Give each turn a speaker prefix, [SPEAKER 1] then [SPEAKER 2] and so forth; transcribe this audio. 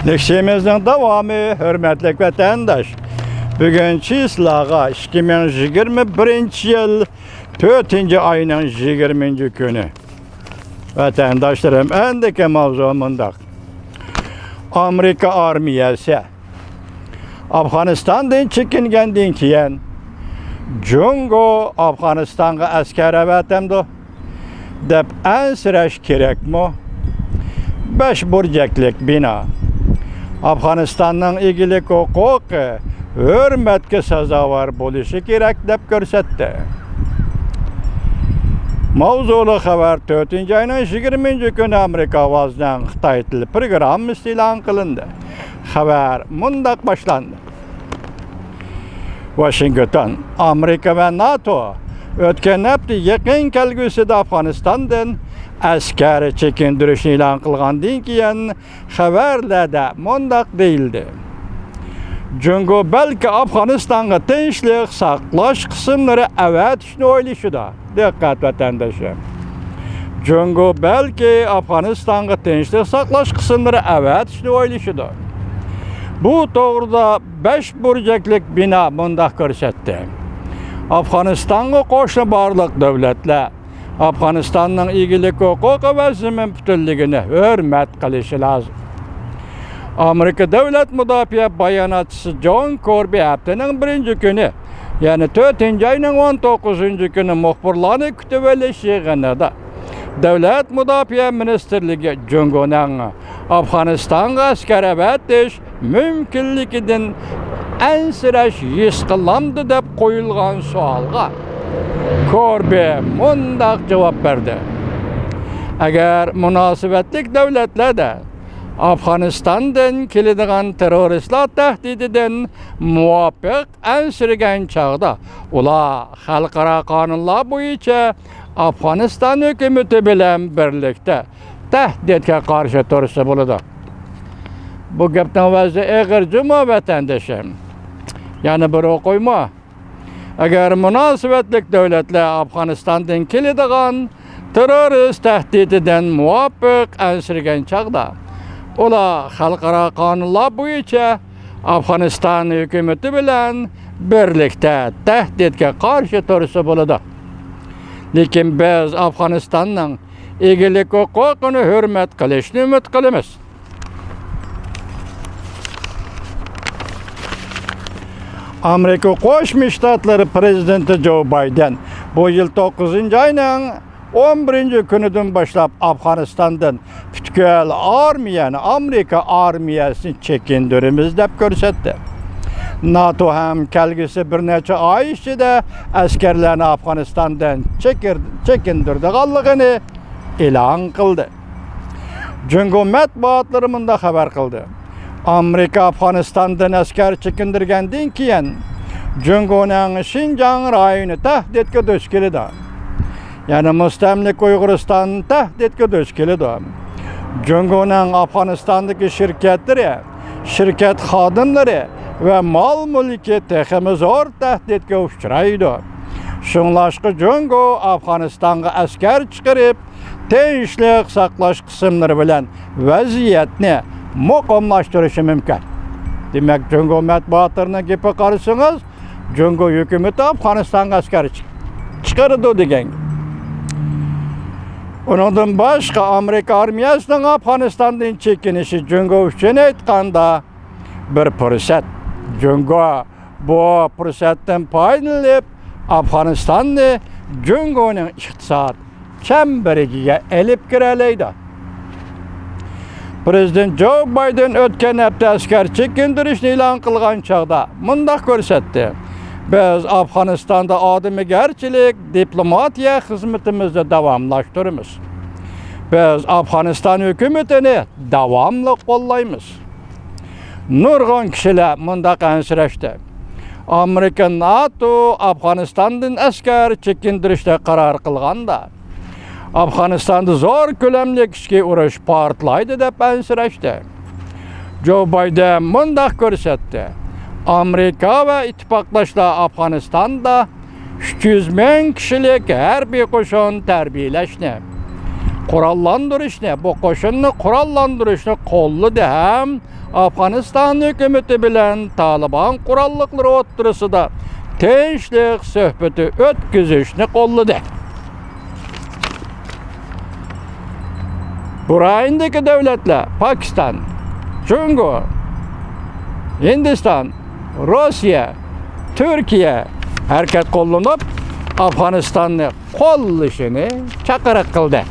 [SPEAKER 1] Leksiyemizin davamı, hürmetli vatandaş. Bugünkü islağa 2021 yıl 4. ayının 20. günü. Vatandaşlarım, endeki mavzumunda Amerika armiyası Afganistan'dan çekingenden keyin Jungo Afganistan'a asker evatemdi dep ensiraş kerekmi? 5 burcaklık bina Afganistan'ın ilgilik hukuku hürmetke sazavor bo'lishi kerak deb ko'rsatdi. Mavzuli xabar 4. ayning 20. kuni Amerika ovozidan Xitoy tili programmasi e'lon qilindi. Xabar mundaq boshlandi. Washington, Amerika va NATO o'tgan hafta yaqin kelgusida Afg'onistondan askar chekintirishni e'lon qilgandan keyin xabarlarda mundaq deyildi. Jungo belki Afganistan'a tinchlik saqlash qismlari avatishni o'ylashida. Diqqat vatandoshlar. Jungo belki Afganistan'a tinchlik saqlash qismlari avatishni o'ylashida. Bu to'g'rida 5 burjaklik bino mundaq ko'rsatdi. Afganistan'a qo'shni barliq davlatlar Afganistanning egilik huquqi va zamin butunligini hurmat qilishi lozim. Amerika Davlat Mudofaa bayonotchisi John Kirby haftaning 1 kuni, ya'ni 4. ayning 19 kuni muxbirlarni kutib olish yig'inida Davlat Mudofaa Ministrligi Jungoning Afg'onistonga askar avatish mumkinligidan ansirash his qilamdi deb qo'yilgan savolga Kirby mundaq javob berdi. Agar munosabatli davlatlarda Afganistan'dan keladigan teröristler tehdididan muvafiq ansirgan chog'da ular xalqaro qonunlar bo'yicha Afganiston hukumati bilan birlikda tahdidga qarshi tursa bo'ladi. Bu gapdan o'zi og'ir juma vatandoshim. Yana bir o'qiyma. Agar munosabatli davlatlar Afganistan'dan keladigan terörist tehdididan muvafiq ansirgan chog'da ular xalqaro qonunlar bo'yicha Afganiston hukumati bilan birlikda tahdidga qarshi tursa bo'ladi. Lekin biz Afganistonning egilik huquqini hurmat qilishni umid qilamiz. Amerika Qo'shma Shtatlari prezidenti Joe Biden bu yil 9. ayning 11 kunidan boshlab Afg'onistondan butkul armiyani Amerika armiyasini chekintiramiz deb ko'rsatdi. NATO ham kelgusi bir necha oy ichida askarlarni Afg'onistondan chekintirganligini e'lon qildi. Jungo matbuotlari bunda xabar qildi. Amerika Afg'onistondan askar chekintirgandan keyin Jungoning Xinjiang rayoni tahdidga duch keldi. Yani mustamlik Uyg'uriston tahdidga duch keldi. Jungoning Afg'onistondagi shirkatlari, shirkat xodimlari va mol mulki texmi zo'r tahdidga uchraydi. Shunlashqa Jungo Afg'onistonga askar chiqarib, tinchlik saqlash qismlari bilan vaziyatni muqimlashtirishi mumkin. Demak, Jungo matbuotlarining gapi qarasangiz, Jungo hukumati Afg'onistonga askar chiqardi degan. Ondan başqa Amerika armiyasining Afg'onistondan chekinishi Jungo uchun aytganda bir fursat. Jungo bu fursatdan foydalanib Afg'onistonni Jungoning iqtisod chambariga elib kiralaydi. Prezident Joe Biden o'tgan hafta askar chekintirishni e'lon qilgan chog'da mundaq ko'rsatdi. Biz Afg'onistonda odamgarchilik diplomatiya xizmatimizni davomlashtiramiz. Biz Afg'oniston hukumatini davomli qo'llaymiz. Nurg'on kishilar mundaq ansirashdi. Amerika NATO Afg'onistondan askar chekintirishga qaror qilganda Afg'onistonda zo'r ko'lamli ichki urush portlaydi deb ansirashdi. Joe Biden mundaq ko'rsatdi. Amerika va ittifoqdoshlar Afg'onistonda 300 ming kishilik harbiy qo'shin tarbiyalashni, qurollantirishni, bu qo'shinni qurollantirishni qo'lladi ham Afganistan hükümeti bilen Taliban kurallıkları oturusida tinchlik söhbeti ötküzüşni kolladı. Bu rayondagi devletler Pakistan, Cungo, Hindistan, Rusya, Türkiye hareket kollanıp Afganistan'ı qollashini chaqiriq qildi.